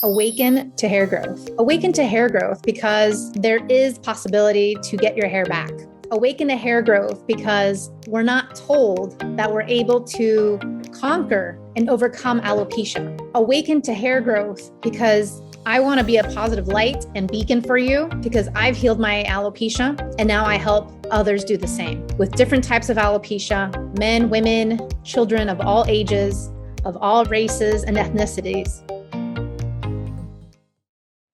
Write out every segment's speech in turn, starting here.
Awaken to hair growth. Awaken to hair growth because there is possibility to get your hair back. Awaken to hair growth because we're not told that we're able to conquer and overcome alopecia. Awaken to hair growth because I want to be a positive light and beacon for you because I've healed my alopecia and now I help others do the same with different types of alopecia, men, women, children of all ages, of all races and ethnicities.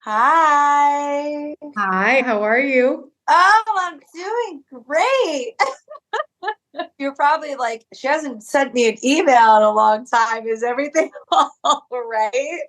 Hi. Hi, how are you? Oh, I'm doing great. You're probably like, she hasn't sent me an email in a long time. Is everything all right?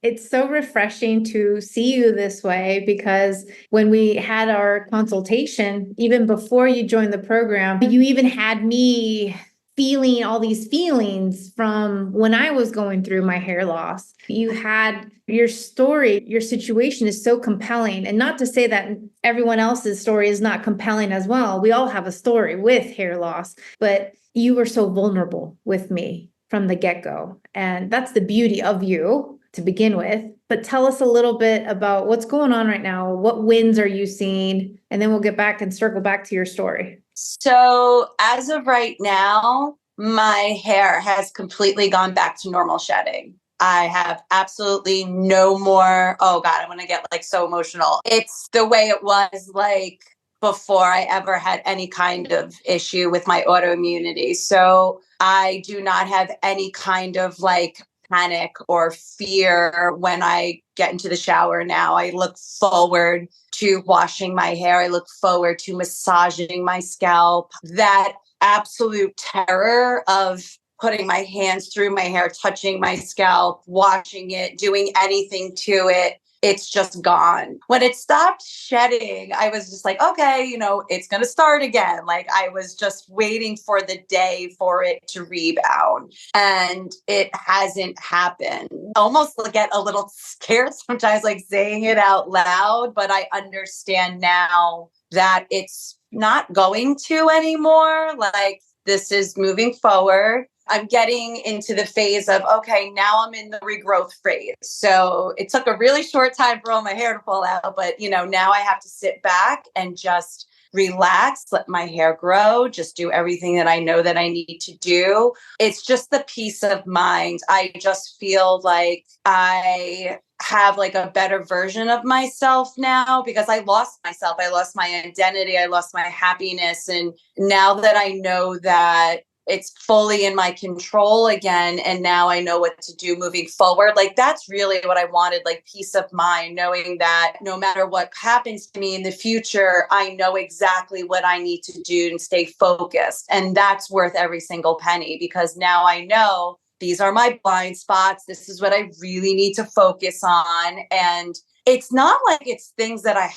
It's so refreshing to see you this way because when we had our consultation, even before you joined the program, you even had me feeling all these feelings from when I was going through my hair loss. You had your story, your situation is so compelling. And not to say that everyone else's story is not compelling as well. We all have a story with hair loss, but you were so vulnerable with me from the get-go. And that's the beauty of you to begin with. But tell us a little bit about what's going on right now. What wins are you seeing? And then we'll get back and circle back to your story. So as of right now, my hair has completely gone back to normal shedding. I have absolutely no more. Oh God, I want to get like so emotional. It's the way it was like before I ever had any kind of issue with my autoimmunity. So I do not have any kind of like panic or fear when I get into the shower now. I look forward to washing my hair. I look forward to massaging my scalp. That absolute terror of putting my hands through my hair, touching my scalp, washing it, doing anything to it, it's just gone. When it stopped shedding, I was just like, okay, it's going to start again. Like I was just waiting for the day for it to rebound. And it hasn't happened. I almost get a little scared sometimes, like saying it out loud, but I understand now that it's not going to anymore. Like this is moving forward. I'm getting into the phase of, okay, now I'm in the regrowth phase. So it took a really short time for all my hair to fall out, but now I have to sit back and just relax, let my hair grow, just do everything that I know that I need to do. It's just the peace of mind. I just feel like I have like a better version of myself now because I lost myself. I lost my identity. I lost my happiness. And now that I know that it's fully in my control again. And now I know what to do moving forward. Like that's really what I wanted, like peace of mind, knowing that no matter what happens to me in the future, I know exactly what I need to do and stay focused. And that's worth every single penny because now I know these are my blind spots. This is what I really need to focus on. And it's not like it's things that I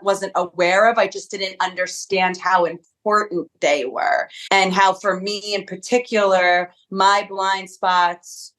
wasn't aware of. I just didn't understand how important they were and how for me in particular, my blind spots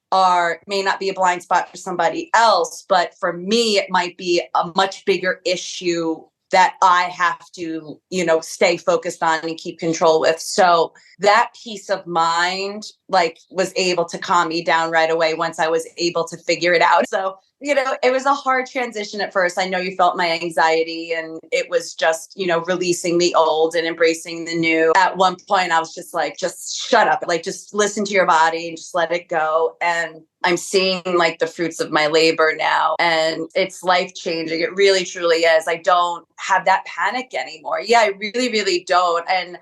may not be a blind spot for somebody else, but for me, it might be a much bigger issue that I have to, stay focused on and keep control with. So that peace of mind, was able to calm me down right away once I was able to figure it out. So, it was a hard transition at first. I know you felt my anxiety and it was just, releasing the old and embracing the new. At one point, I was just like, just shut up, just listen to your body and just let it go. And I'm seeing the fruits of my labor now and it's life changing. It really, truly is. I don't have that panic anymore. Yeah, I really, really don't. And,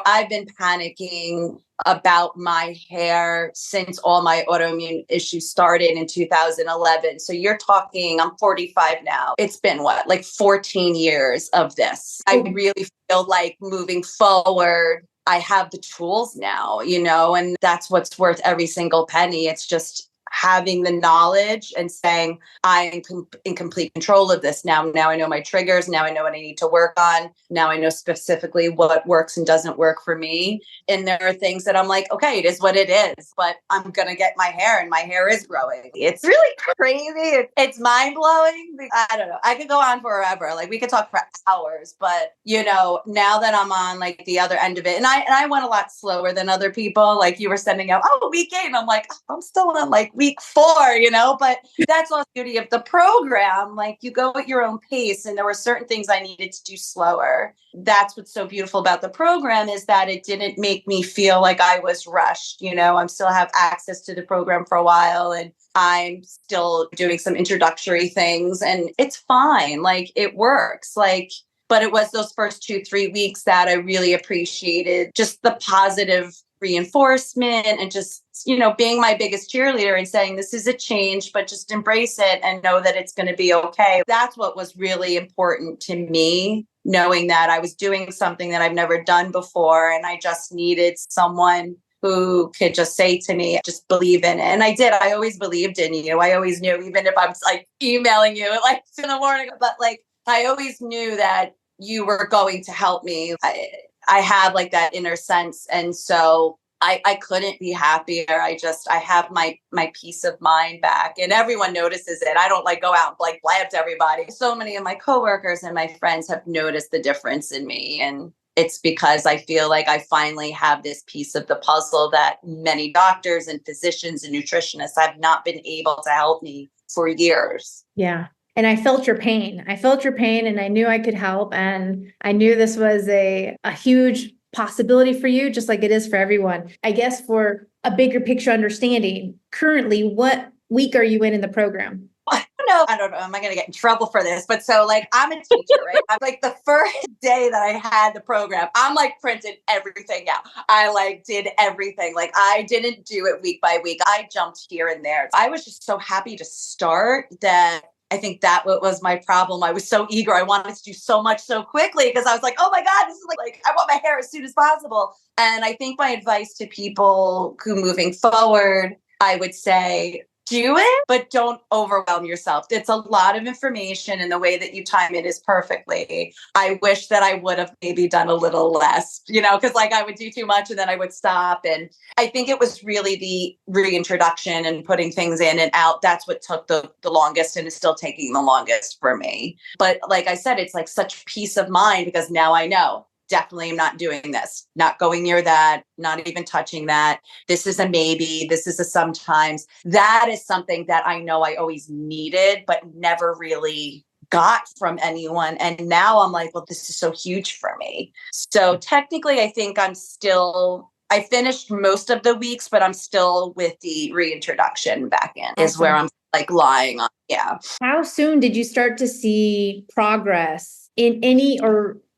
I've been panicking about my hair since all my autoimmune issues started in 2011. So you're talking, I'm 45 now. It's been 14 years of this. I really feel like moving forward, I have the tools now, and that's what's worth every single penny. It's just having the knowledge and saying, I am in complete control of this now. Now I know my triggers. Now I know what I need to work on. Now I know specifically what works and doesn't work for me. And there are things that I'm like, okay, it is what it is, but I'm going to get my hair and my hair is growing. It's really crazy. It's mind blowing. I don't know. I could go on forever. We could talk for hours, but now that I'm on the other end of it, and I went a lot slower than other people. You were sending out, week 8. And I'm like, I'm still on week 4, but that's also the beauty of the program. Like you go at your own pace, and there were certain things I needed to do slower. That's what's so beautiful about the program, is that it didn't make me feel like I was rushed. I'm still have access to the program for a while, and I'm still doing some introductory things, and it's fine. Like it works. But it was those first 2-3 weeks that I really appreciated just the positive reinforcement and just, being my biggest cheerleader and saying, this is a change, but just embrace it and know that it's going to be okay. That's what was really important to me, knowing that I was doing something that I've never done before. And I just needed someone who could just say to me, just believe in it. And I did. I always believed in you. I always knew, even if I'm emailing you at 2 a.m, but I always knew that you were going to help me. I have that inner sense. And so I couldn't be happier. I have my peace of mind back, and everyone notices it. I don't go out and blab to everybody. So many of my coworkers and my friends have noticed the difference in me. And it's because I feel like I finally have this piece of the puzzle that many doctors and physicians and nutritionists have not been able to help me for years. Yeah. And I felt your pain. And I knew I could help. And I knew this was a huge possibility for you, just like it is for everyone. I guess for a bigger picture understanding, currently, what week are you in the program? I don't know. Am I going to get in trouble for this? But so I'm a teacher, right? I'm the first day that I had the program, I'm printed everything out. I did everything. I didn't do it week by week. I jumped here and there. I was just so happy to start that. I think that was my problem. I was so eager. I wanted to do so much so quickly because I was oh my God, this is I want my hair as soon as possible. And I think my advice to people who moving forward, I would say, do it, but don't overwhelm yourself. It's a lot of information, and the way that you time it is perfectly. I wish that I would have maybe done a little less, because I would do too much and then I would stop. And I think it was really the reintroduction and putting things in and out. That's what took the longest, and is still taking the longest for me. But like I said, it's such peace of mind, because now I know. Definitely am not doing this, not going near that, not even touching that. This is a maybe, this is a sometimes. That is something that I know I always needed, but never really got from anyone. And now I'm well, this is so huge for me. So technically, I think I finished most of the weeks, but I'm still with the reintroduction back in, is where I'm lying on. Yeah. How soon did you start to see progress in any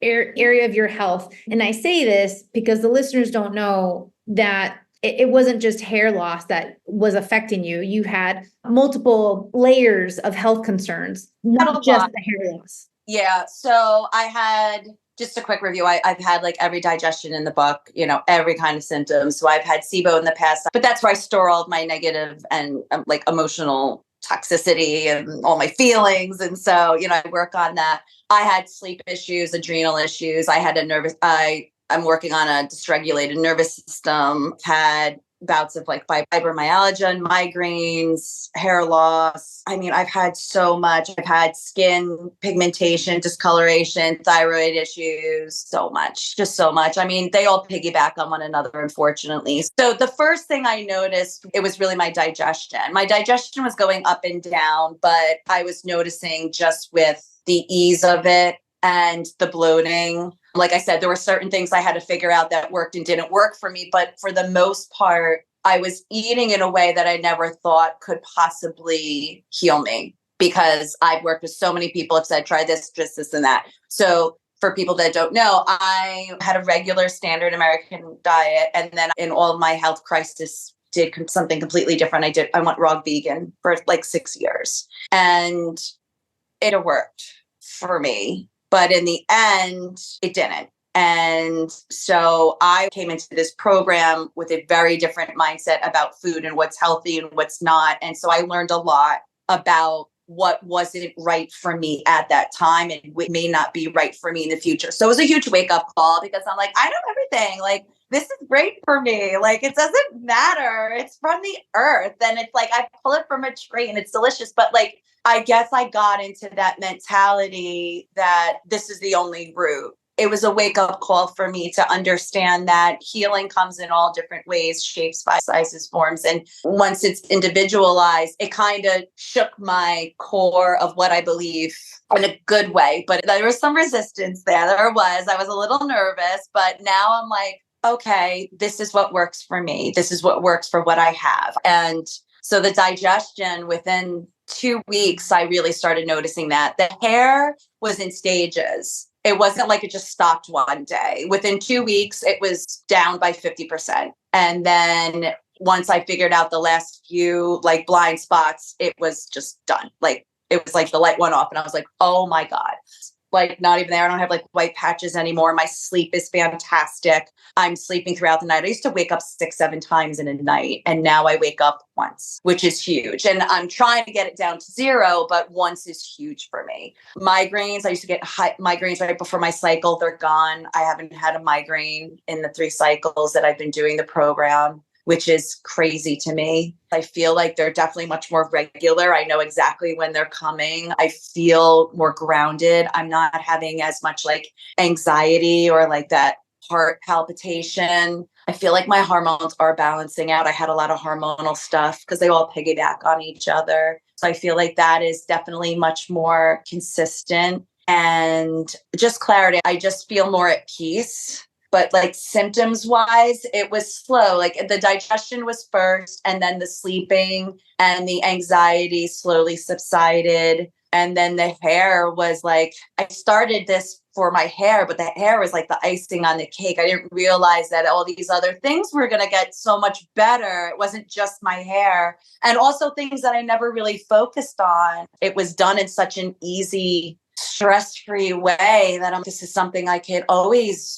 area of your health? And I say this because the listeners don't know that it wasn't just hair loss that was affecting you. You had multiple layers of health concerns, not just the hair loss. Yeah. So I had, just a quick review, I've had every digestion in the book, every kind of symptom. So I've had SIBO in the past, but that's where I store all of my negative and emotional toxicity and all my feelings. And so, I work on that. I had sleep issues, adrenal issues. I'm working on a dysregulated nervous system. Had bouts of fibromyalgia and migraines, hair loss. I've had so much. I've had skin pigmentation, discoloration, thyroid issues, so much, just so much. They all piggyback on one another, unfortunately. So the first thing I noticed, it was really my digestion. My digestion was going up and down, but I was noticing just with the ease of it and the bloating. Like I said, there were certain things I had to figure out that worked and didn't work for me. But for the most part, I was eating in a way that I never thought could possibly heal me, because I've worked with so many people who have said, try this, just this and that. So for people that don't know, I had a regular standard American diet. And then in all of my health crisis, did something completely different. I went raw vegan for 6 years, and it worked for me. But in the end, it didn't. And so I came into this program with a very different mindset about food and what's healthy and what's not. And so I learned a lot about what wasn't right for me at that time and what may not be right for me in the future. So it was a huge wake up call, because I'm I know everything. This is great for me. It doesn't matter. It's from the earth. And it's I pull it from a tree and it's delicious. But I guess I got into that mentality that this is the only route. it was a wake up call for me to understand that healing comes in all different ways, shapes, sizes, forms. And once it's individualized, it kind of shook my core of what I believe in a good way. But there was some resistance there. I was a little nervous, but now I'm like, okay, this is what works for me. This is what works for what I have. And so the digestion, within 2 weeks, I really started noticing that the hair was in stages. It wasn't like it just stopped one day. Within 2 weeks, it was down by 50%. And then once I figured out the last few like blind spots, it was just done. Like it was like the light went off and I was like, oh my God. Like not even there. I don't have like white patches anymore. My sleep is fantastic. I'm sleeping throughout the night. I used to wake up 6-7 times in a night. And now I wake up once, which is huge. And I'm trying to get it down to 0, but once is huge for me. Migraines, I used to get migraines right before my cycle. They're gone. I haven't had a migraine in the 3 cycles that I've been doing the program, which is crazy to me. I feel like they're definitely much more regular. I know exactly when they're coming. I feel more grounded. I'm not having as much like anxiety or like that heart palpitation. I feel like my hormones are balancing out. I had a lot of hormonal stuff because they all piggyback on each other. So I feel like that is definitely much more consistent and just clarity. I just feel more at peace. But like symptoms wise, it was slow. Like the digestion was first, and then the sleeping and the anxiety slowly subsided. And then the hair was like, I started this for my hair, but the hair was like the icing on the cake. I didn't realize that all these other things were going to get so much better. It wasn't just my hair. And also things that I never really focused on. It was done in such an easy, stress-free way that this is something I could always,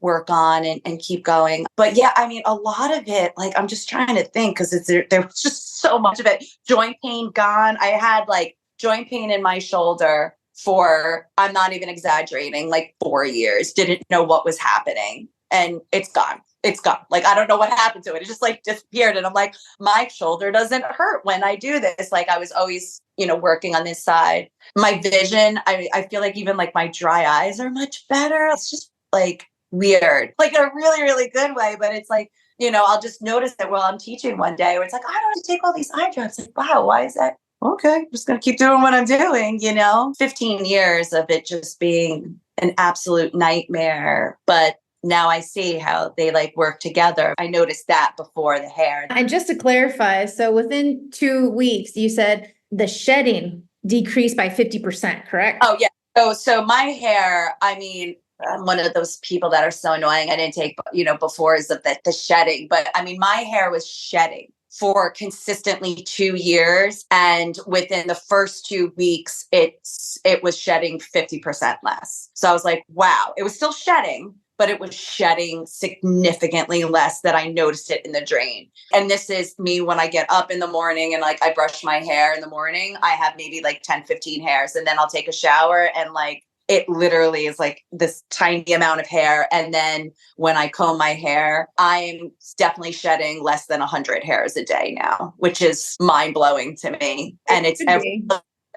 work on and keep going. But yeah, I mean, a lot of it, like, I'm just trying to think because there was just so much of it. Joint pain gone. I had like joint pain in my shoulder for, I'm not even exaggerating, like 4 years. Didn't know what was happening. And it's gone. It's gone. Like, I don't know what happened to it. It just like disappeared. And I'm like, my shoulder doesn't hurt when I do this. Like I was always, working on this side. My vision, I feel like even like my dry eyes are much better. It's just like weird, like in a really, really good way. But it's like, I'll just notice that while I'm teaching one day where it's like, I don't have to take all these eye drops. Like, wow, why is that? Okay, I'm just going to keep doing what I'm doing, 15 years of it just being an absolute nightmare. But now I see how they like work together. I noticed that before the hair. And just to clarify, so within 2 weeks, you said the shedding decreased by 50%, correct? Oh, yeah. So my hair, I mean, I'm one of those people that are so annoying. I didn't take, befores of the shedding, but I mean, my hair was shedding for consistently 2 years. And within the first 2 weeks, it was shedding 50% less. So I was like, wow, it was still shedding, but it was shedding significantly less that I noticed it in the drain. And this is me when I get up in the morning and like I brush my hair in the morning, I have maybe like 10, 15 hairs. And then I'll take a shower and like it literally is like this tiny amount of hair. And then when I comb my hair, I'm definitely shedding less than 100 hairs a day now, which is mind blowing to me. And it's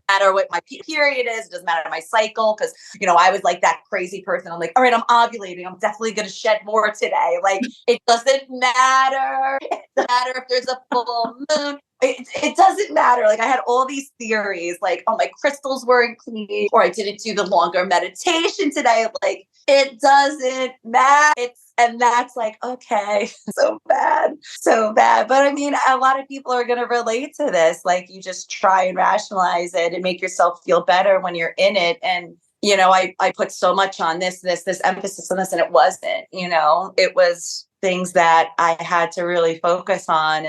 matter what my period is. It doesn't matter my cycle. Cause I was like that crazy person. I'm like, all right, I'm ovulating. I'm definitely going to shed more today. Like it doesn't matter. It doesn't matter if there's a full moon. It doesn't matter. Like I had all these theories like, oh, my crystals weren't clean or I didn't do the longer meditation today. Like it doesn't matter. And that's like, okay, so bad. But I mean, a lot of people are going to relate to this. Like you just try and rationalize it and make yourself feel better when you're in it. And, I put so much on this emphasis on this, and it wasn't, it was things that I had to really focus on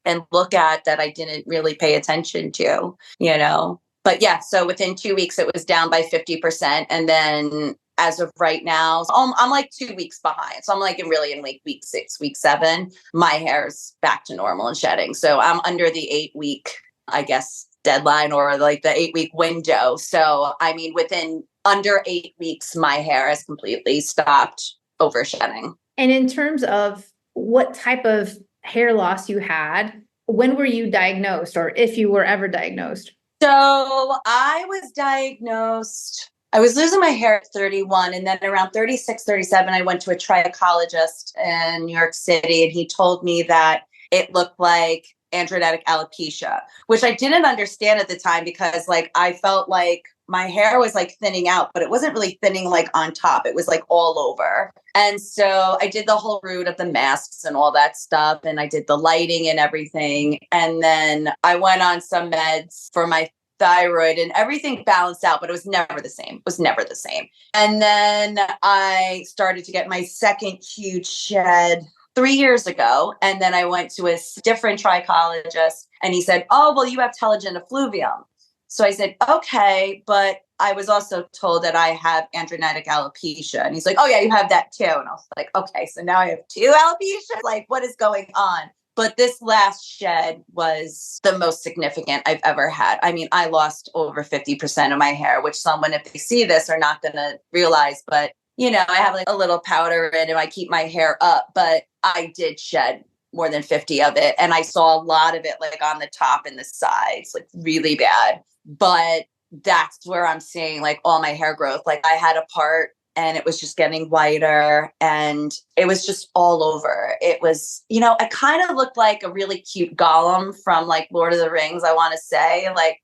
and look at that I didn't really pay attention to, But yeah, so within 2 weeks, it was down by 50%. And then as of right now, I'm like 2 weeks behind. So I'm like really in week 6, week 7, my hair's back to normal and shedding. So I'm under the 8-week, I guess, deadline or like the 8-week window. So I mean, within under 8 weeks, my hair has completely stopped over shedding. And in terms of what type of hair loss you had, when were you diagnosed or if you were ever diagnosed? So I was diagnosed I was losing my hair at 31, and then around 36, 37, I went to a trichologist in New York City, and he told me that it looked like androgenetic alopecia, which I didn't understand at the time because like I felt like my hair was like thinning out, but it wasn't really thinning like on top. It was like all over. And so I did the whole route of the masks and all that stuff. And I did the lighting and everything. And then I went on some meds for my thyroid and everything balanced out, but it was never the same. It was never the same. And then I started to get my second huge shed 3 years ago. And then I went to a different trichologist and he said, oh, well, you have telogen effluvium. So I said, okay, but I was also told that I have androgenetic alopecia. And he's like, oh yeah, you have that too. And I was like, okay, so now I have two alopecia? Like, what is going on? But this last shed was the most significant I've ever had. I mean, I lost over 50% of my hair, which someone, if they see this, are not going to realize. But, you know, I have like a little powder in and I keep my hair up, but I did shed more than 50 of it. And I saw a lot of it like on the top and the sides, like really bad. But that's where I'm seeing like all my hair growth. Like I had a part and it was just getting whiter and it was just all over. It was, you know, I kind of looked like a really cute Gollum from like Lord of the Rings, I want to say. Like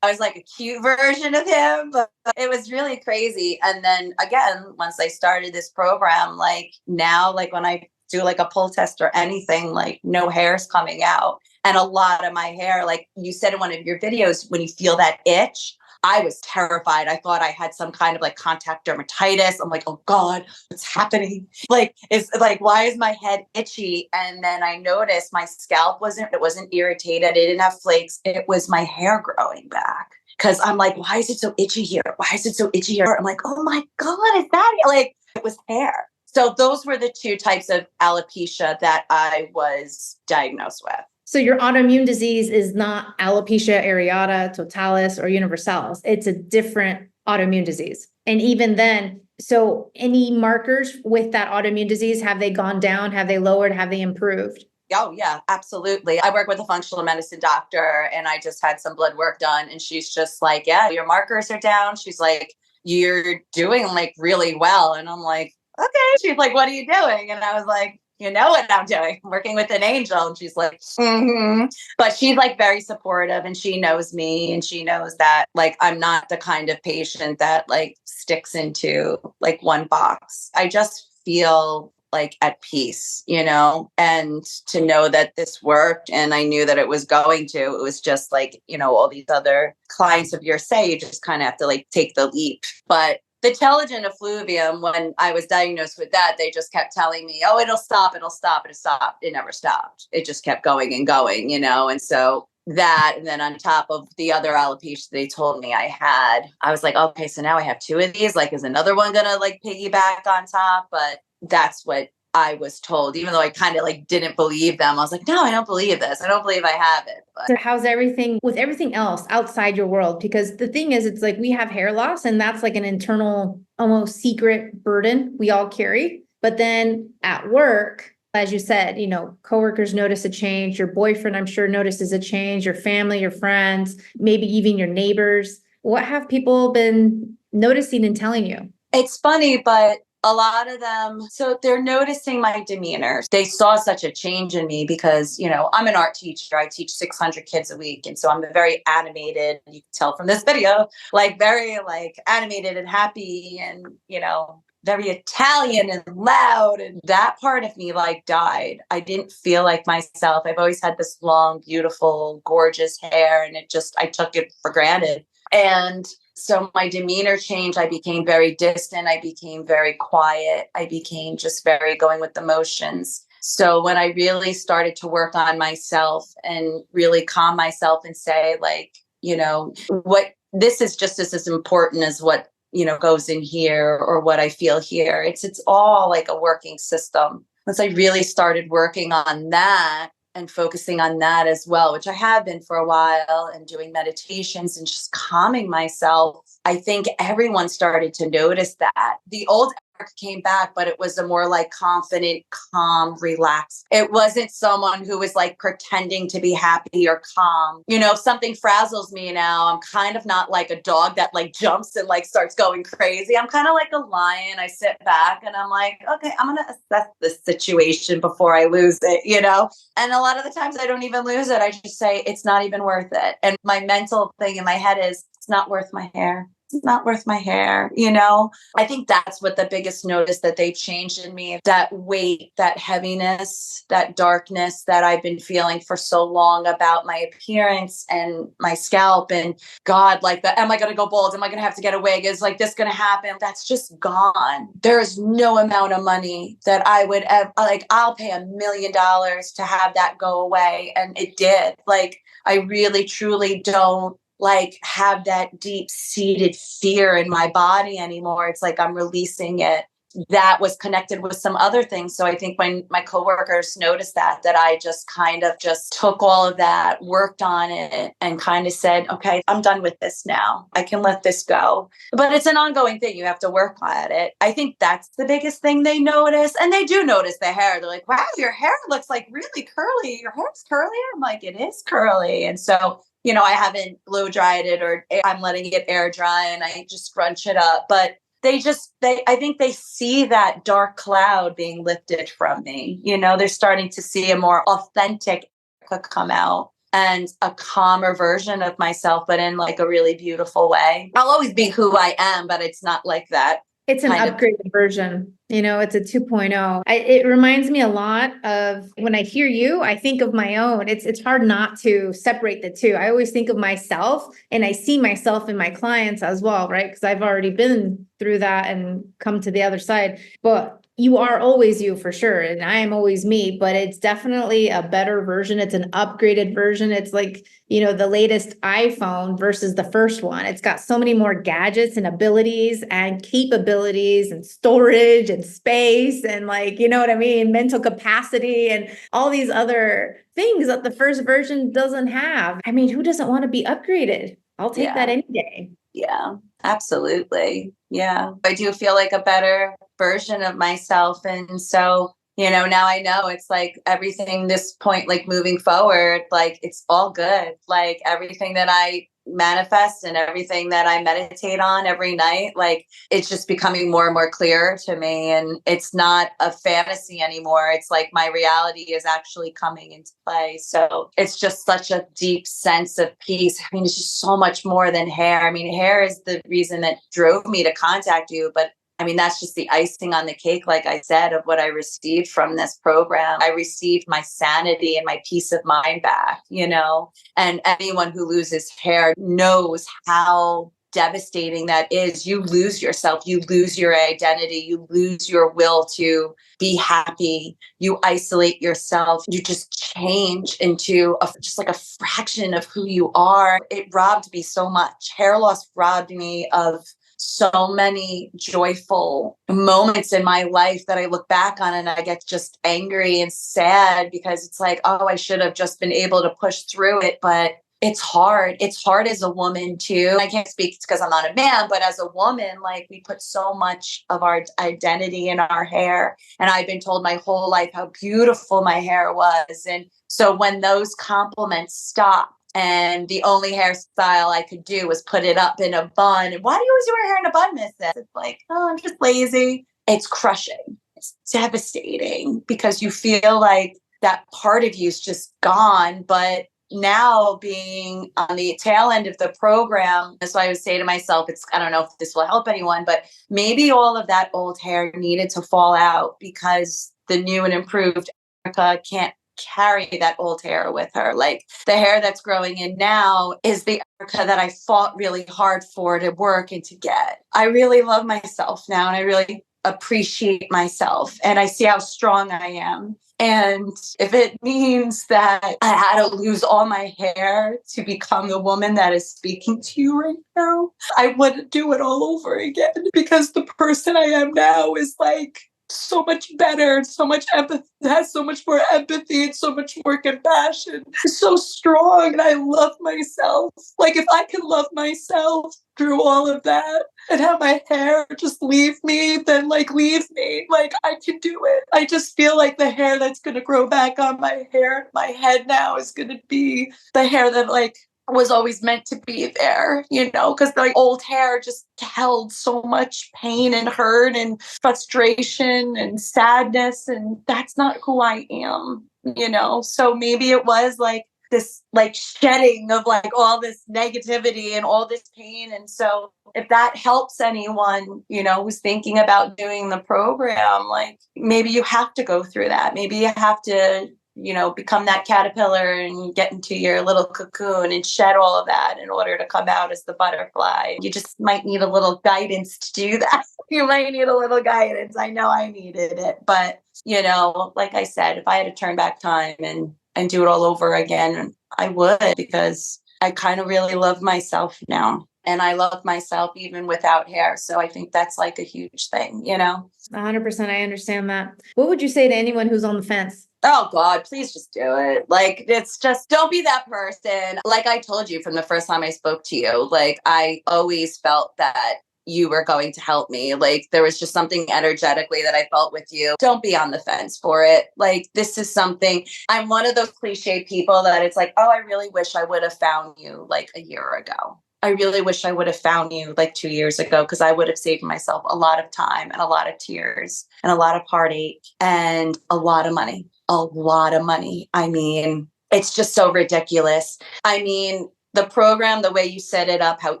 I was like a cute version of him, but it was really crazy. And then again, once I started this program, like now, like when I do like a pull test or anything, like no hair's coming out. And a lot of my hair, like you said in one of your videos, when you feel that itch, I was terrified. I thought I had some kind of like contact dermatitis. I'm like, oh God, what's happening? Like, it's like, why is my head itchy? And then I noticed my scalp it wasn't irritated. It didn't have flakes. It was my hair growing back. Cause I'm like, why is it so itchy here? Why is it so itchy here? I'm like, oh my God, is that like, it was hair. So those were the two types of alopecia that I was diagnosed with. So your autoimmune disease is not alopecia areata, totalis, or universalis. It's a different autoimmune disease. And even then, so any markers with that autoimmune disease, have they gone down? Have they lowered? Have they improved? Oh, yeah, absolutely. I work with a functional medicine doctor and I just had some blood work done. And she's just like, yeah, your markers are down. She's like, you're doing like really well. And I'm like, okay. She's like, what are you doing? And I was like, you know what I'm doing, I'm working with an angel. And she's like, mm-hmm. But she's like very supportive and she knows me and she knows that like, I'm not the kind of patient that like sticks into like one box. I just feel like at peace, you know, and to know that this worked and I knew that it was going to, it was just like, you know, all these other clients of yours say, you just kind of have to like take the leap. But the telogen effluvium, when I was diagnosed with that, they just kept telling me, oh, it'll stop, it'll stop, it'll stop. It never stopped. It just kept going and going, you know? And so that, and then on top of the other alopecia they told me I had, I was like, okay, so now I have two of these. Like, is another one gonna like piggyback on top? But that's what I was told, even though I kind of like didn't believe them. I was like, no, I don't believe this. I don't believe I have it. But so how's everything with everything else outside your world? Because the thing is, it's like we have hair loss and that's like an internal, almost secret burden we all carry. But then at work, as you said, you know, coworkers notice a change. Your boyfriend, I'm sure, notices a change. Your family, your friends, maybe even your neighbors. What have people been noticing and telling you? it's funny, but a lot of them, so they're noticing my demeanor. They saw such a change in me because, you know, I'm an art teacher. I teach 600 kids a week. And so I'm very animated. You can tell from this video, like very like animated and happy and, you know, very Italian and loud. And that part of me like died. I didn't feel like myself. I've always had this long, beautiful, gorgeous hair. And I took it for granted. And so my demeanor changed. I became very distant. I became very quiet. I became just very going with the motions. So when I really started to work on myself and really calm myself and say, like, you know, what this is just as important as what, you know, goes in here or what I feel here. It's all like a working system. Once I really started working on that, and focusing on that as well, which I have been for a while, and doing meditations and just calming myself, I think everyone started to notice that. The old came back, but it was a more like confident, calm, relaxed. It wasn't someone who was like pretending to be happy or calm. You know, if something frazzles me now, I'm kind of not like a dog that like jumps and like starts going crazy. I'm kind of like a lion. I sit back and I'm like, okay, I'm going to assess this situation before I lose it, you know? And a lot of the times I don't even lose it. I just say it's not even worth it. And my mental thing in my head is it's not worth my hair. It's not worth my hair, you know? I think that's what the biggest notice that they've changed in me, that weight, that heaviness, that darkness that I've been feeling for so long about my appearance and my scalp and God, like the, am I going to go bald? Am I going to have to get a wig? Is like this going to happen? That's just gone. There is no amount of money that I would ever, like, I'll pay $1 million to have that go away. And it did. Like, I really, truly don't like have that deep seated fear in my body anymore. It's like I'm releasing it. That was connected with some other things. So I think when my coworkers noticed that I just kind of just took all of that, worked on it and kind of said, okay, I'm done with this now. I can let this go. But it's an ongoing thing. You have to work at it. I think that's the biggest thing they notice. And they do notice the hair. They're like, wow, your hair looks like really curly. Your hair's curly. I'm like, it is curly. And so you know, I haven't blow dried it or I'm letting it air dry and I just scrunch it up. But I think they see that dark cloud being lifted from me. You know, they're starting to see a more authentic Erica come out and a calmer version of myself, but in like a really beautiful way. I'll always be who I am, but it's not like that. It's an upgraded version. You know, it's a 2.0. It reminds me a lot of when I hear you, I think of my own. It's hard not to separate the two. I always think of myself and I see myself in my clients as well, right? Because I've already been through that and come to the other side. But you are always you for sure. And I am always me, but it's definitely a better version. It's an upgraded version. It's like, you know, the latest iPhone versus the first one. It's got so many more gadgets and abilities and capabilities and storage and space and like, you know what I mean? Mental capacity and all these other things that the first version doesn't have. I mean, who doesn't want to be upgraded? I'll take that any day. Yeah, absolutely. Yeah. I do feel like a better version of myself. And so, you know, now I know it's like everything this point, like moving forward, like it's all good. Like everything that I manifest and everything that I meditate on every night, like it's just becoming more and more clear to me. And it's not a fantasy anymore. It's like my reality is actually coming into play. So it's just such a deep sense of peace. I mean, it's just so much more than hair. I mean, hair is the reason that drove me to contact you, but I mean, that's just the icing on the cake, like I said, of what I received from this program. I received my sanity and my peace of mind back, you know, and anyone who loses hair knows how devastating that is. You lose yourself, you lose your identity, you lose your will to be happy, you isolate yourself, you just change into just like a fraction of who you are. It robbed me so much. Hair loss robbed me of so many joyful moments in my life that I look back on and I get just angry and sad because it's like, oh, I should have just been able to push through it. But it's hard. It's hard as a woman too. I can't speak because I'm not a man, but as a woman, like we put so much of our identity in our hair. And I've been told my whole life how beautiful my hair was. And so when those compliments stop, and the only hairstyle I could do was put it up in a bun. And why do you always wear hair in a bun, Mrs.? It's like, oh, I'm just lazy. It's crushing. It's devastating because you feel like that part of you is just gone. But now being on the tail end of the program, so I would say to myself, I don't know if this will help anyone, but maybe all of that old hair needed to fall out because the new and improved Erica can't carry that old hair with her. Like the hair that's growing in now is the Erica that I fought really hard for to work and to get. I really love myself now and I really appreciate myself and I see how strong I am. And if it means that I had to lose all my hair to become the woman that is speaking to you right now, I wouldn't do it all over again because the person I am now is like so much better, so much empathy, has so much more empathy and so much more compassion. So strong. And I love myself. Like if I can love myself through all of that and have my hair just leave me, then like leave me. Like I can do it. I just feel like the hair that's going to grow back on my head now is going to be the hair that like was always meant to be there, you know, because the old hair just held so much pain and hurt and frustration and sadness. And that's not who I am, you know? So maybe it was like this like shedding of like all this negativity and all this pain. And so if that helps anyone, you know, who's thinking about doing the program, like maybe you have to go through that. Maybe you have to, you know, become that caterpillar and get into your little cocoon and shed all of that in order to come out as the butterfly. You just might need a little guidance to do that. You might need a little guidance. I know I needed it. But, you know, like I said, if I had to turn back time and do it all over again, I would, because I kind of really love myself now. And I love myself even without hair. So I think that's like a huge thing, you know? 100%. I understand that. What would you say to anyone who's on the fence? Oh God, please just do it. Like, it's just, don't be that person. Like I told you from the first time I spoke to you, like I always felt that you were going to help me. Like there was just something energetically that I felt with you. Don't be on the fence for it. Like this is something, I'm one of those cliche people that it's like, oh, I really wish I would have found you like a year ago. I really wish I would have found you like 2 years ago, because I would have saved myself a lot of time and a lot of tears and a lot of heartache and a lot of money. A lot of money. I mean, it's just so ridiculous. I mean, the program, the way you set it up, how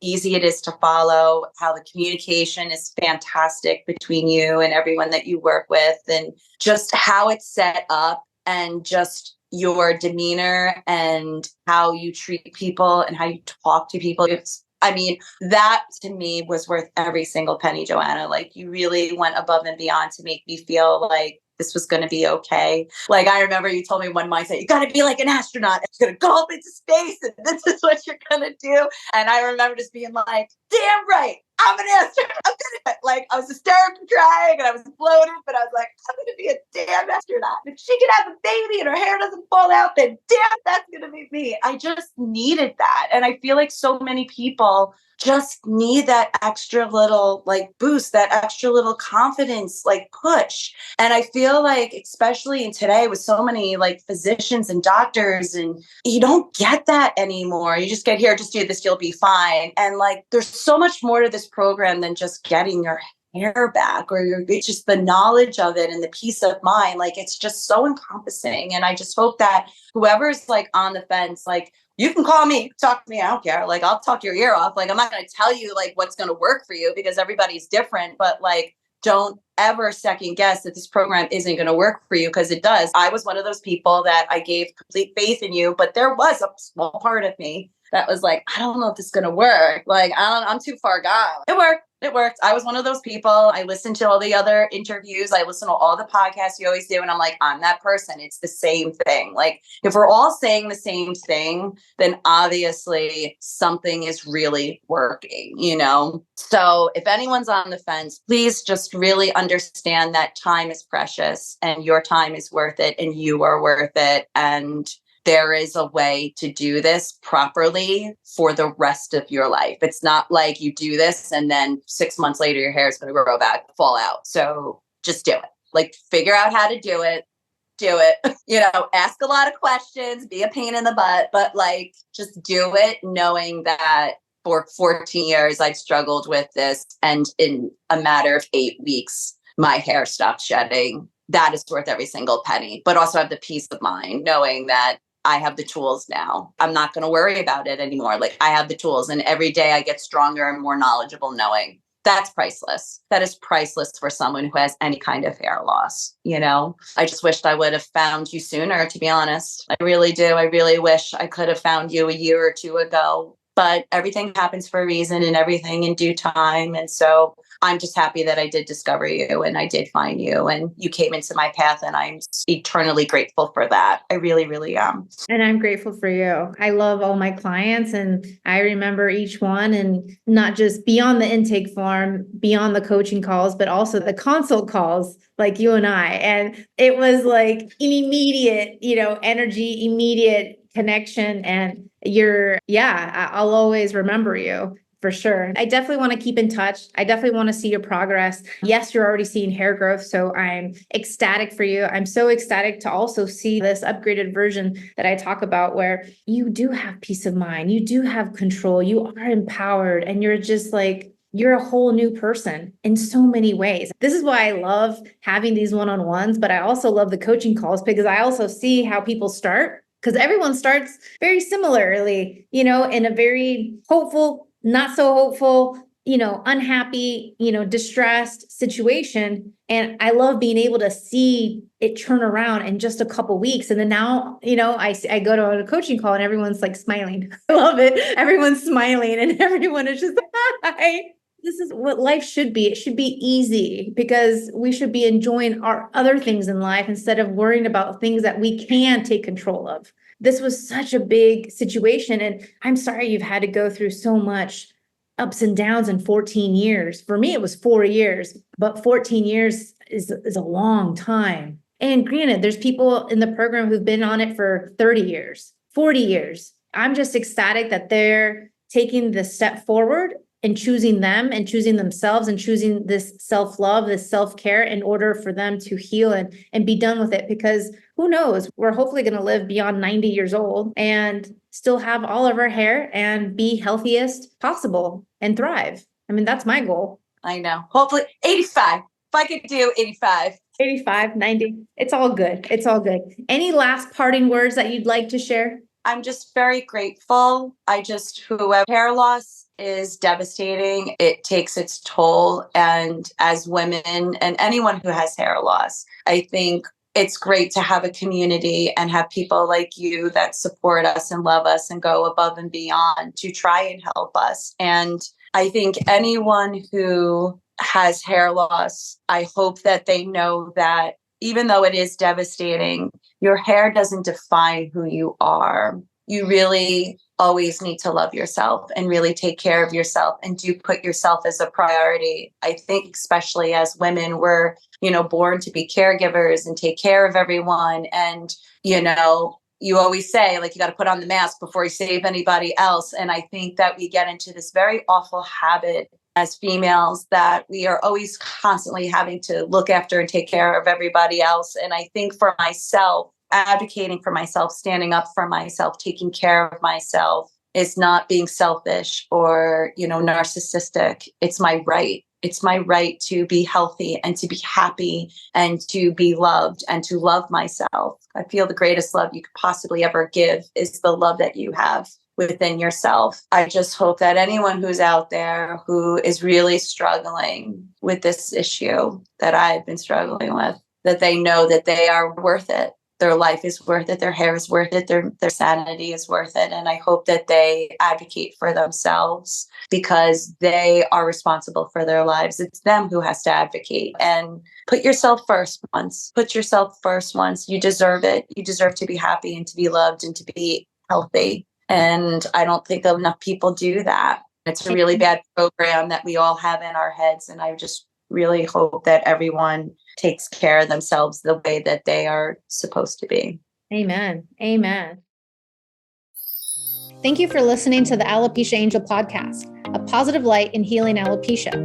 easy it is to follow, how the communication is fantastic between you and everyone that you work with, and just how it's set up and just your demeanor and how you treat people and how you talk to people. I mean, that to me was worth every single penny, Joanna. Like you really went above and beyond to make me feel like this was going to be okay. Like I remember you told me one mindset, you got to be like an astronaut. You're going to go up into space and this is what you're going to do. And I remember just being like, damn right, I'm an astronaut. I'm gonna, like, I was hysterically crying and I was bloated, but I was like, I'm going to be a damn astronaut. If she can have a baby and her hair doesn't fall out, then damn, that's going to be me. I just needed that. And I feel like so many people just need that extra little like boost, that extra little confidence, like push. And I feel like, especially in today with so many like physicians and doctors, and you don't get that anymore. You just get here, just do this, you'll be fine. And like, there's so much more to this program than just getting your hair back or it's just the knowledge of it and the peace of mind. Like, it's just so encompassing. And I just hope that whoever's like on the fence, like, you can call me, talk to me. I don't care. Like, I'll talk your ear off. Like, I'm not going to tell you like what's going to work for you because everybody's different, but like, don't ever second guess that this program isn't going to work for you, because it does. I was one of those people that I gave complete faith in you, but there was a small part of me that was like, I don't know if this is going to work. Like, I'm too far gone. It worked. It worked. I was one of those people. I listened to all the other interviews. I listened to all the podcasts you always do. And I'm like, I'm that person. It's the same thing. Like, if we're all saying the same thing, then obviously something is really working, you know? So if anyone's on the fence, please just really understand that time is precious and your time is worth it and you are worth it. And there is a way to do this properly for the rest of your life. It's not like you do this and then 6 months later, your hair is going to grow back, fall out. So just do it. Like, figure out how to do it. Do it. You know, ask a lot of questions, be a pain in the butt, but like, just do it knowing that for 14 years, I've struggled with this. And in a matter of 8 weeks, my hair stopped shedding. That is worth every single penny, but also have the peace of mind knowing that I have the tools now. I'm not going to worry about it anymore. Like, I have the tools, and every day I get stronger and more knowledgeable knowing that's priceless. That is priceless for someone who has any kind of hair loss. You know, I just wished I would have found you sooner, to be honest. I really do. I really wish I could have found you a year or two ago. but everything happens for a reason and everything in due time. And so I'm just happy that I did discover you and I did find you and you came into my path, and I'm eternally grateful for that. I really, really am. And I'm grateful for you. I love all my clients and I remember each one, and not just beyond the intake form, beyond the coaching calls, but also the consult calls like you and I. And it was like an immediate, energy, immediate connection. And I'll always remember you. For sure. I definitely want to keep in touch. I definitely want to see your progress. Yes, you're already seeing hair growth, so I'm ecstatic for you. I'm so ecstatic to also see this upgraded version that I talk about, where you do have peace of mind, you do have control, you are empowered, and you're just like, you're a whole new person in so many ways. This is why I love having these one-on-ones, but I also love the coaching calls because I also see how people start, because everyone starts very similarly, in a very hopeful, not so hopeful, unhappy, distressed situation. And I love being able to see it turn around in just a couple weeks. And then now, I go to a coaching call and everyone's like smiling. I love it. Everyone's smiling and everyone is just, hi. This is what life should be. It should be easy because we should be enjoying our other things in life instead of worrying about things that we can take control of. This was such a big situation. And I'm sorry you've had to go through so much ups and downs in 14 years. For me, it was 4 years, but 14 years is a long time. And granted, there's people in the program who've been on it for 30 years, 40 years. I'm just ecstatic that they're taking the step forward and choosing them and choosing themselves and choosing this self-love, this self-care in order for them to heal and be done with it. Because who knows, we're hopefully going to live beyond 90 years old and still have all of our hair and be healthiest possible and thrive. I mean, that's my goal. I know. Hopefully 85. If I could do 85. 85, 90. It's all good. It's all good. Any last parting words that you'd like to share? I'm just very grateful. Whoever hair loss is devastating. It takes its toll. And as women and anyone who has hair loss, I think it's great to have a community and have people like you that support us and love us and go above and beyond to try and help us. And I think anyone who has hair loss, I hope that they know that even though it is devastating, your hair doesn't define who you are. You really always need to love yourself and really take care of yourself and do put yourself as a priority. I think especially as women, we're, born to be caregivers and take care of everyone. And, you always say, like, you got to put on the mask before you save anybody else. And I think that we get into this very awful habit as females that we are always constantly having to look after and take care of everybody else. And I think for myself, advocating for myself, standing up for myself, taking care of myself is not being selfish or, narcissistic. It's my right. It's my right to be healthy and to be happy and to be loved and to love myself. I feel the greatest love you could possibly ever give is the love that you have within yourself. I just hope that anyone who's out there who is really struggling with this issue that I've been struggling with, that they know that they are worth it. Their life is worth it. Their hair is worth it. Their sanity is worth it. And I hope that they advocate for themselves because they are responsible for their lives. It's them who has to advocate. And put yourself first once. Put yourself first once. You deserve it. You deserve to be happy and to be loved and to be healthy. And I don't think enough people do that. It's a really bad program that we all have in our heads. And I just really hope that everyone takes care of themselves the way that they are supposed to be. Amen. Amen. Thank you for listening to the Alopecia Angel podcast, a positive light in healing alopecia.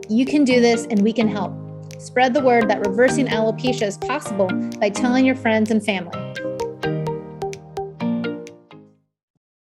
You can do this and we can help. Spread the word that reversing alopecia is possible by telling your friends and family.